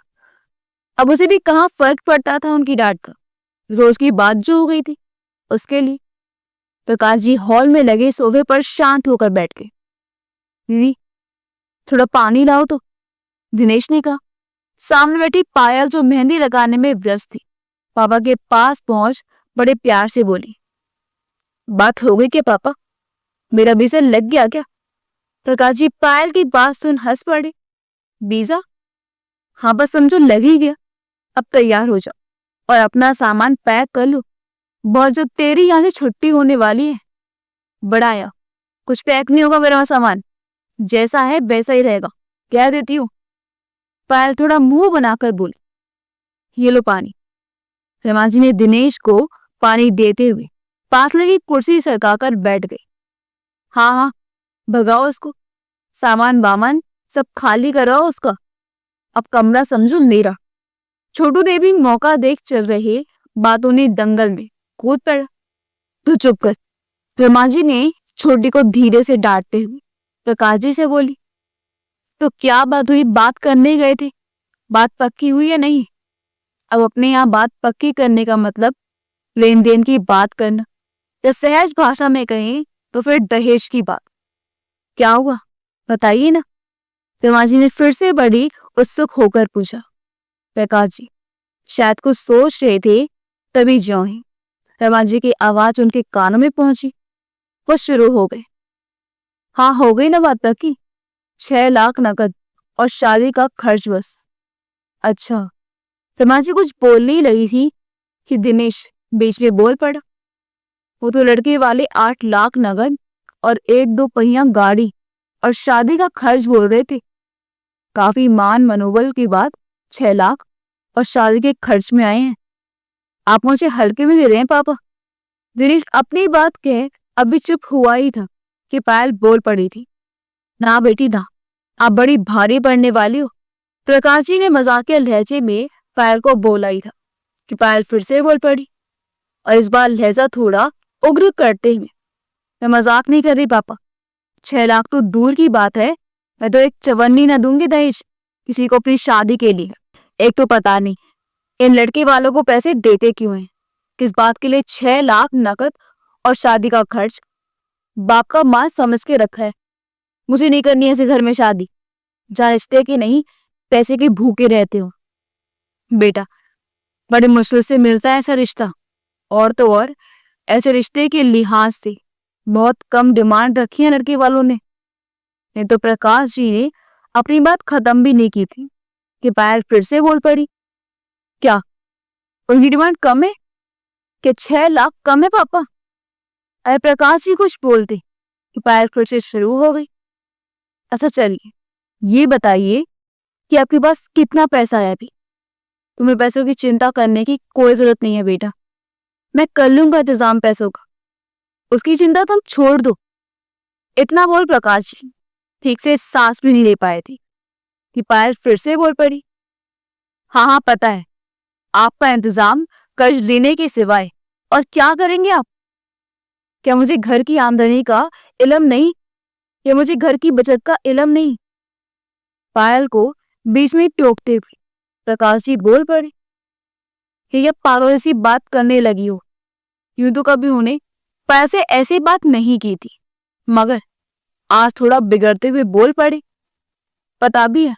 अब उसे भी कहाँ फर्क पड़ता था उनकी डांट का। रोज की बात जो हो गई थी उसके लिए। प्रकाश जी हॉल में लगे सोफे पर शांत होकर बैठ गए। दीदी थोड़ा पानी लाओ तो, दिनेश ने कहा। सामने बैठी पायल जो मेहंदी लगाने में व्यस्त थी पापा के पास पहुंच बड़े प्यार से बोली, बात हो गई क्या पापा? मेरा वीजा लग गया क्या? प्रकाश जी पायल की बात सुन हंस पड़े। वीजा? हाँ बस समझो लग ही गया। अब तैयार हो जाओ और अपना सामान पैक कर लो। बहुत जो तेरी यहाँ से छुट्टी होने वाली है। बड़ा आया, कुछ पैक नहीं होगा मेरा सामान, जैसा है वैसा ही रहेगा, कह देती हूँ। पायल थोड़ा मुंह बनाकर बोली। ये लो पानी। रमा जी ने दिनेश को पानी देते हुए पास लगी कुर्सी सरकाकर बैठ गई। हाँ हाँ भगाओ उसको, सामान वामान सब खाली कराओ उसका। अब कमरा समझो मेरा। छोटू ने भी मौका देख चल रहे बातों ने दंगल में कूद पड़ा। तू चुप कर, रमा जी ने छोटी को धीरे से डांटते हुए प्रकाश जी से बोली। तो क्या बात हुई? बात करने गए थे, बात पक्की हुई या नहीं? अब अपने यहाँ बात पक्की करने का मतलब लेन देन की बात करना, या सहज भाषा में कहें तो फिर दहेज की बात। क्या हुआ बताइए ना, रमा जी ने फिर से बड़ी उत्सुक होकर पूछा। प्रकाश जी शायद कुछ सोच रहे थे, तभी ज्यों ही रमा जी की आवाज उनके कानों में पहुंची, वो शुरू हो गए। हाँ हो गई ना बात पक्की, 6 लाख नकद और शादी का खर्च बस। अच्छा। रमा जी कुछ बोलने ही लगी थी कि दिनेश बीच में बोल पड़ा। वो तो लड़के वाले 8 लाख नगद और 1-2 पहिया गाड़ी और शादी का खर्च बोल रहे थे। काफी मान मनोबल की बात 6 लाख और शादी के खर्च में आए हैं। आप मुझे हल्के में ले रहे हैं पापा। दिनेश अपनी बात कह अभी चुप हुआ ही था कि पायल बोल पड़ी थी। ना बेटी ना, आप बड़ी भारी पड़ने वाली हो। प्रकाश जी ने मजाकिया लहजे में पायल को बोला ही था कि पायल फिर से बोल पड़ी, और इस बार लहजा थोड़ा उग्र करते हुए। मैं मजाक नहीं कर रही पापा, 6 लाख तो दूर की बात है, मैं तो एक चवन्नी न दूंगी दहेज किसी को अपनी शादी के लिए। एक तो पता नहीं इन लड़के वालों को पैसे देते क्यों हैं, किस बात के लिए 6 लाख नकद और शादी का खर्च। बाप का माल समझ के रखा है। मुझे नहीं करनी ऐसे घर में शादी जहाँ रिश्ते के नहीं पैसे के भूखे रहते हो। बेटा बड़े मुश्किल से मिलता है ऐसा रिश्ता, और तो और ऐसे रिश्ते के लिहाज से बहुत कम डिमांड रखी है लड़के वालों ने। नहीं तो प्रकाश जी ने अपनी बात खत्म भी नहीं की थी कि पायल फिर से बोल पड़ी। क्या उनकी डिमांड कम है? कि 6 लाख कम है पापा? अरे प्रकाश जी कुछ बोलते कि पायल फिर से शुरू हो गई। अच्छा चलिए ये बताइए कि आपके पास कितना पैसा है अभी? तुम्हें पैसों की चिंता करने की कोई जरूरत नहीं है बेटा, मैं कर लूंगा इंतजाम पैसों का, उसकी चिंता तुम छोड़ दो। इतना बोल प्रकाश जी ठीक से सांस भी नहीं ले पाए थे कि पायल फिर से बोल पड़ी। हाँ हाँ पता है, आपका इंतजाम कर्ज लेने के सिवाय और क्या करेंगे आप? क्या मुझे घर की आमदनी का इल्म नहीं, या मुझे घर की बचत का इल्म नहीं? पायल को बीच में टोकते हुए प्रकाश जी बोल पड़े। ये पागल सी बात करने लगी हो, यूं तो कभी उन्हें पायल से ऐसी बात नहीं की थी, मगर आज थोड़ा बिगड़ते हुए बोल पड़े। पता भी है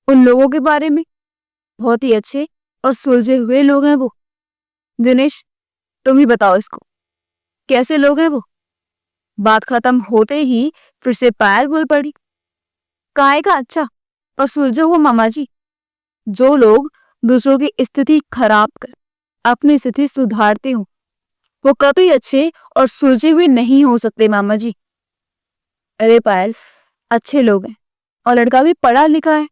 उन लोगों के बारे में, बहुत ही अच्छे और सुलझे हुए लोग हैं वो। दिनेश तुम ही बताओ इसको, कैसे लोग हैं वो? बात खत्म होते ही फिर से पायल बोल पड़ी। काहे का अच्छा और सुलझे हुआ मामा जी? जो लोग दूसरों की स्थिति खराब कर अपनी स्थिति सुधारते हो वो कभी अच्छे और सुलझे हुए नहीं हो सकते मामा जी। अरे पायल अच्छे लोग हैं और लड़का भी पढ़ा लिखा है,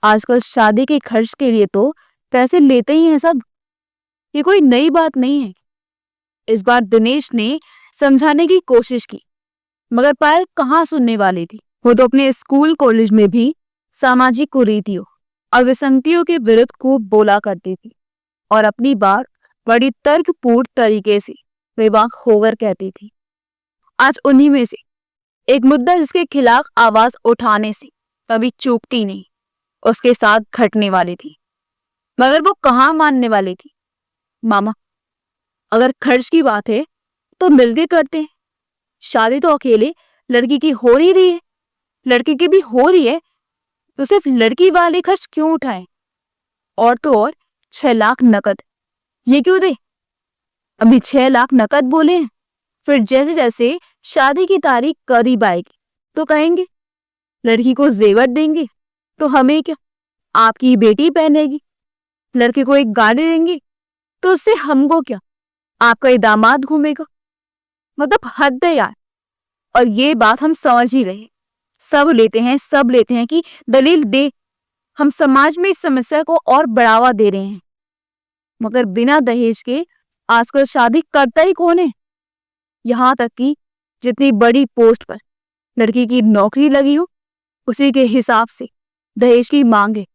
आजकल शादी के खर्च के लिए तो पैसे लेते ही हैं सब, ये कोई नई बात नहीं है। इस बार दिनेश ने समझाने की कोशिश की, मगर पायल कहाँ सुनने वाली थी। वो तो अपने स्कूल कॉलेज में भी सामाजिक कुरीतियों और विसंगतियों के विरुद्ध खूब बोला करती थी। और अपनी बात बड़ी तर्कपूर्ण तरीके से बेबाक होकर कहती थी। आज उन्हीं में से एक मुद्दा जिसके खिलाफ आवाज उठाने से कभी चूकती नहीं उसके साथ घटने वाली थी, मगर वो कहाँ मानने वाली थी। मामा, अगर खर्च की बात है तो मिलके करते हैं। शादी तो अकेले लड़की की हो नहीं रही है, लड़के की भी हो रही है, तो सिर्फ लड़की वाले खर्च क्यों उठाएं? और तो और 6 लाख नकद, ये क्यों दे? अभी 6 लाख नकद बोले हैं, फिर जैसे जैसे शादी की तारीख करीब आएगी तो कहेंगे लड़की को जेवर देंगे, तो हमें क्या, आपकी बेटी पहनेगी। लड़के को एक गाड़ी देंगे तो उससे हमको क्या, आपका ये दामाद घूमेगा। मतलब हद है यार। और ये बात हम समझ ही रहे, सब लेते हैं कि दलील दे। हम समाज में इस समस्या को और बढ़ावा दे रहे हैं, मगर बिना दहेज के आजकल शादी करता ही कौन है। यहाँ तक कि जितनी बड़ी पोस्ट पर लड़की की नौकरी लगी हो उसी के हिसाब से दहेज की मांग है।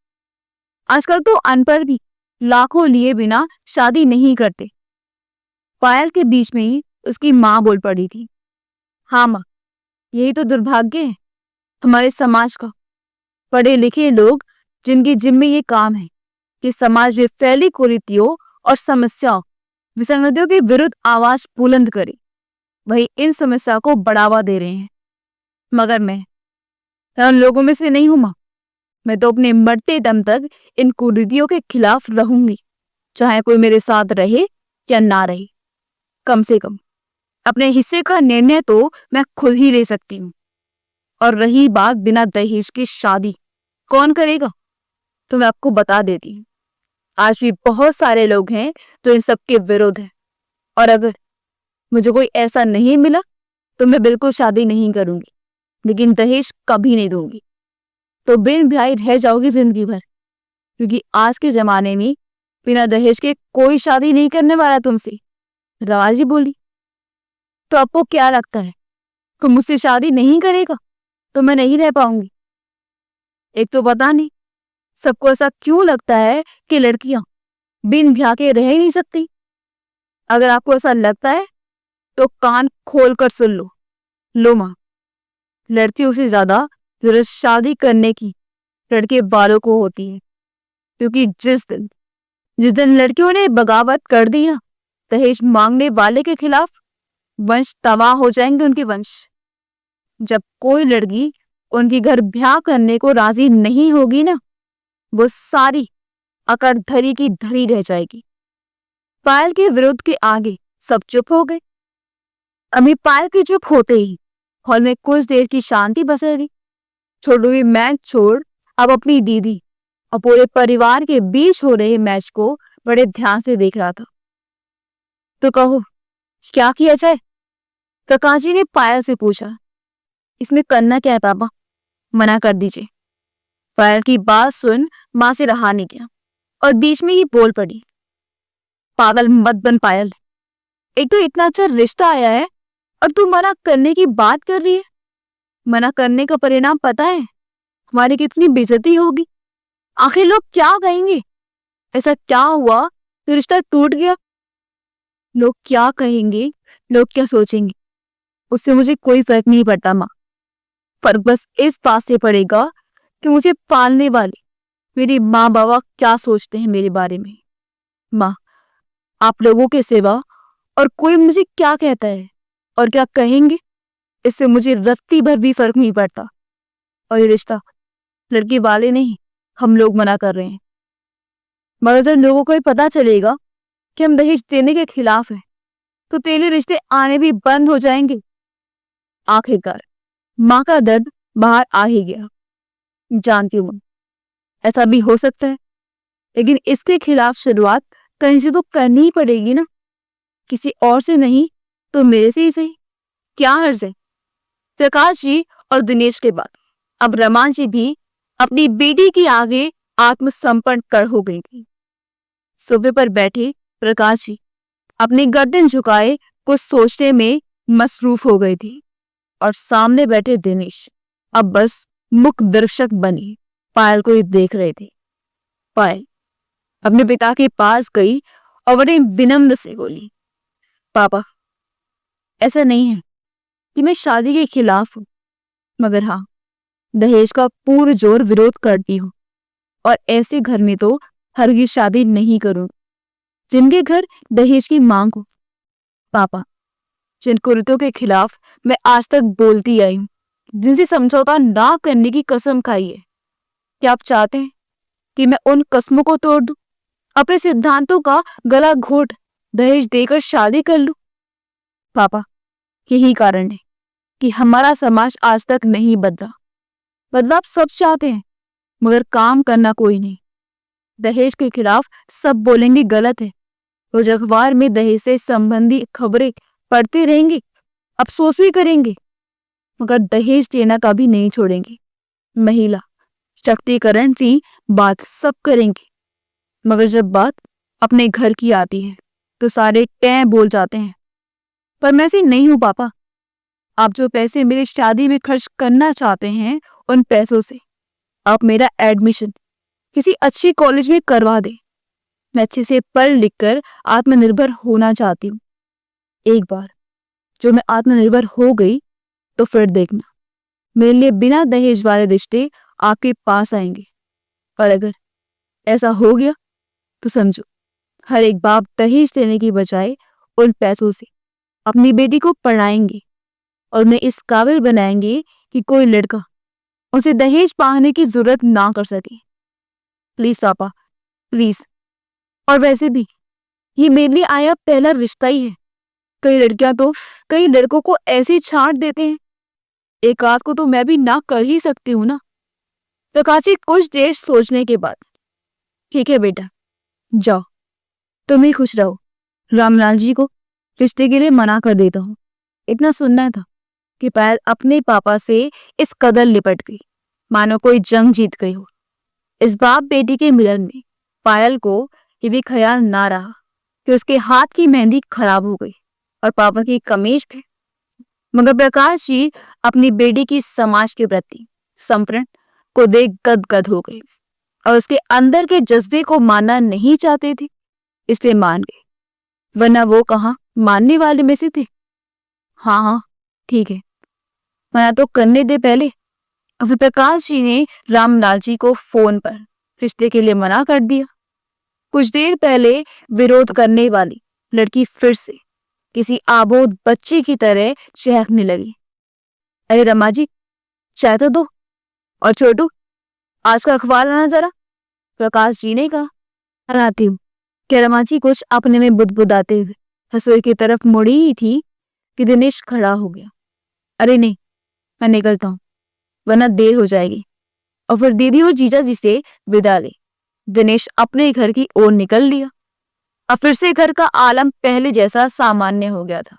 आजकल तो अनपढ़ भी लाखों लिए बिना शादी नहीं करते। पायल के बीच में ही उसकी माँ बोल पड़ी थी। हाँ माँ, यही तो दुर्भाग्य है हमारे समाज का। पढ़े लिखे लोग जिनकी जिम्मे ये काम है कि समाज में फैली कुरीतियों और समस्याओं, विसंगतियों के विरुद्ध आवाज बुलंद करे, वही इन समस्या को बढ़ावा दे रहे हैं। मगर मैं उन लोगों में से नहीं हूं मां। मैं तो अपने मरते दम तक इन कुरीतियों के खिलाफ रहूंगी, चाहे कोई मेरे साथ रहे या ना रहे। कम से कम अपने हिस्से का निर्णय तो मैं खुद ही ले सकती हूँ। और रही बात बिना दहेज की शादी कौन करेगा, तो मैं आपको बता देती हूँ, आज भी बहुत सारे लोग हैं जो इन सब के विरुद्ध हैं। और अगर मुझे कोई ऐसा नहीं मिला तो मैं बिल्कुल शादी नहीं करूंगी, लेकिन दहेज कभी नहीं दूंगी। तो बिन ब्याही रह जाओगी जिंदगी भर, क्योंकि आज के जमाने में बिना दहेज के कोई शादी नहीं करने वाला तुमसे। रवाजी बोली। तो आपको क्या लगता है, तुम मुझसे शादी नहीं करेगा तो मैं नहीं रह पाऊंगी? एक तो पता नहीं सबको ऐसा क्यों लगता है कि लड़कियां बिन ब्याह के रह ही नहीं सकती। अगर आपको ऐसा लगता है तो कान खोल कर सुन लो। लो मां, लड़कियों से ज्यादा जरूरत शादी करने की लड़के वालों को होती है, क्योंकि जिस दिन लड़कियों ने बगावत कर दी ना दहेज मांगने वाले के खिलाफ, वंश तबाह हो जाएंगे उनके वंश। जब कोई लड़की उनके घर ब्याह करने को राजी नहीं होगी ना, वो सारी अकड़ धरी की धरी रह जाएगी। पायल के विरुद्ध के आगे सब चुप हो गए। अभी पायल के चुप होते ही हॉल में कुछ देर की शांति बसेगी। छोटू भी मैच छोड़ अब अपनी दीदी और पूरे परिवार के बीच हो रहे मैच को बड़े ध्यान से देख रहा था। तो कहो क्या किया जाए? प्रकाश जी ने पायल से पूछा। इसमें करना क्या है पापा, मना कर दीजिए। पायल की बात सुन मां से रहा नहीं गया और बीच में ही बोल पड़ी। पागल मत बन पायल, एक तो इतना अच्छा रिश्ता आया है और तू मना करने की बात कर रही है। मना करने का परिणाम पता है हमारी कितनी बेइज्जती होगी। आखिर लोग क्या कहेंगे? ऐसा क्या हुआ कि रिश्ता टूट गया? लोग क्या कहेंगे, लोग क्या सोचेंगे, उससे मुझे कोई फर्क नहीं पड़ता माँ। फर्क बस इस बात से पड़ेगा कि मुझे पालने वाले मेरे माँ बाबा क्या सोचते हैं मेरे बारे में। माँ, आप लोगों के सिवा और कोई मुझे क्या कहता है और क्या कहेंगे, इससे मुझे रत्ती भर भी फर्क नहीं पड़ता। और ये रिश्ता लड़की वाले नहीं, हम लोग मना कर रहे हैं। मगर जब लोगों को ये पता चलेगा कि हम दहेज देने के खिलाफ हैं, तो तेरे रिश्ते आने भी बंद हो जाएंगे। आखिरकार माँ का दर्द बाहर आ ही गया। जानती हूँ ऐसा भी हो सकता है, लेकिन इसके खिलाफ शुरुआत कहीं से तो करनी ही पड़ेगी ना, किसी और से नहीं तो मेरे से ही सही। क्या हर्ज है? प्रकाश जी और दिनेश के बाद अब रमा जी भी अपनी बेटी के आगे आत्मसमर्पण कर हो गई थी। सोफे पर बैठे प्रकाश जी अपनी गर्दन झुकाए कुछ सोचने में मसरूफ हो गई थी और सामने बैठे दिनेश अब बस मुख दर्शक बने पायल को ही देख रहे थे। पायल, अपने पिता के पास गई और बड़े विनम्र से बोली, पापा, ऐसा नहीं है कि मैं शादी के खिलाफ हूँ, मगर हाँ, दहेज का पुरजोर विरोध करती हूँ और ऐसे घर में तो हरगिज शादी नहीं करूंगी जिनके घर दहेज की मांग हो। पापा, जिन कुरीतों के खिलाफ मैं आज तक बोलती आई हूँ, जिनसे समझौता ना करने की कसम खाई है, क्या आप चाहते हैं कि मैं उन कस्मों को तोड़ दूं, अपने सिद्धांतों का गला घोट दहेज देकर शादी कर लूं? पापा, यही कारण है कि हमारा समाज आज तक नहीं बदला। बदलाव सब चाहते हैं, मगर काम करना कोई नहीं। दहेज के खिलाफ सब बोलेंगे गलत है, रोज अखबार में दहेज से संबंधी खबरें पढ़ते रहेंगे, अफसोस भी करेंगे, मगर दहेज देना कभी नहीं छोड़ेंगे। महिला शक्तिकरण की बात सब करेंगे, मगर जब बात अपने घर की आती है तो सारे टैं बोल जाते हैं। पर मैं ऐसी नहीं हूं पापा। आप जो पैसे मेरी शादी में खर्च करना चाहते हैं, उन पैसों से आप मेरा एडमिशन किसी अच्छी कॉलेज में करवा दें। मैं अच्छे से पढ़ लिख कर आत्मनिर्भर होना चाहती हूँ। एक बार जो मैं आत्मनिर्भर हो गई तो फिर देखना, मेरे लिए बिना दहेज वाले रिश्ते आपके पास आएंगे। और अगर ऐसा हो गया तो समझो, हर एक बाप दहेज देने की बजाय उन पैसों से अपनी बेटी को पढ़ाएंगे और उन्हें इस काबिल बनाएंगे कि कोई लड़का उसे दहेज मांगने की जरूरत ना कर सके। प्लीज पापा, प्लीज। और वैसे भी ये मेरे लिए आया पहला रिश्ता ही है। कई लड़कियां तो कई लड़कों को ऐसे छांट देते हैं, एक आध को तो मैं भी ना कर ही सकती हूँ ना। प्रकाश जी कुछ देर सोचने के बाद, ठीक है बेटा, जाओ, तुम ही खुश रहो। रामलाल जी को रिश्ते के लिए मना कर देता हूँ। इतना सुनना था कि पायल अपने पापा से इस कदर लिपट गई मानो कोई जंग जीत गई हो। इस बाप बेटी के मिलन में पायल को ये भी ख्याल ना रहा कि उसके हाथ की मेहंदी खराब हो गई और पापा की कमीज पे। मगर प्रकाश जी अपनी बेटी की समाज के प्रति समर्पण को देख गदगद हो गई और उसके अंदर के जज्बे को मानना नहीं चाहते थे, इसलिए मान गए, वरना वो कहाँ मानने वाले में से थे। हाँ हाँ ठीक है, मना तो करने दे पहले। अब प्रकाश जी ने रामलाल जी को फोन पर रिश्ते के लिए मना कर दिया। कुछ देर पहले विरोध करने वाली लड़की फिर से किसी आबोध बच्ची की तरह चहकने लगी। अरे रमा जी, चाय तो दो, और छोटू आज का अखबार लाना जरा, प्रकाश जी ने कहा। लाती हूँ। क्या रमा जी कुछ अपने में बुदबुदाते हुए रसोई की तरफ मुड़ी ही थी कि दिनेश खड़ा हो गया। अरे नहीं, मैं निकलता हूँ, वरना देर हो जाएगी। और फिर दीदी और जीजा जी से विदा ले दिनेश अपने घर की ओर निकल लिया। अब फिर से घर का आलम पहले जैसा सामान्य हो गया था।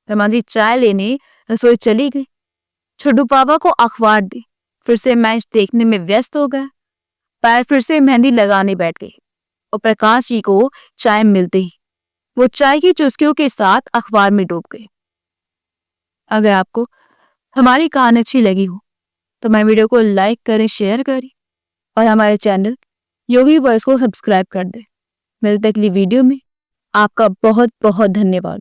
रमा जी चाय लेने रसोई चली गई। छोटू पापा को अखबार दी, फिर से मैच देखने में व्यस्त हो गया। पैर फिर से मेहंदी लगाने बैठ गई और प्रकाश जी को चाय मिलते ही वो चाय की चुस्कियों के साथ अखबार में डूब गए। अगर आपको हमारी कहानी अच्छी लगी हो तो हमारे वीडियो को लाइक करें, शेयर करें और हमारे चैनल योगी वॉइस को सब्सक्राइब कर दें। मिलते अगली वीडियो में। आपका बहुत बहुत धन्यवाद।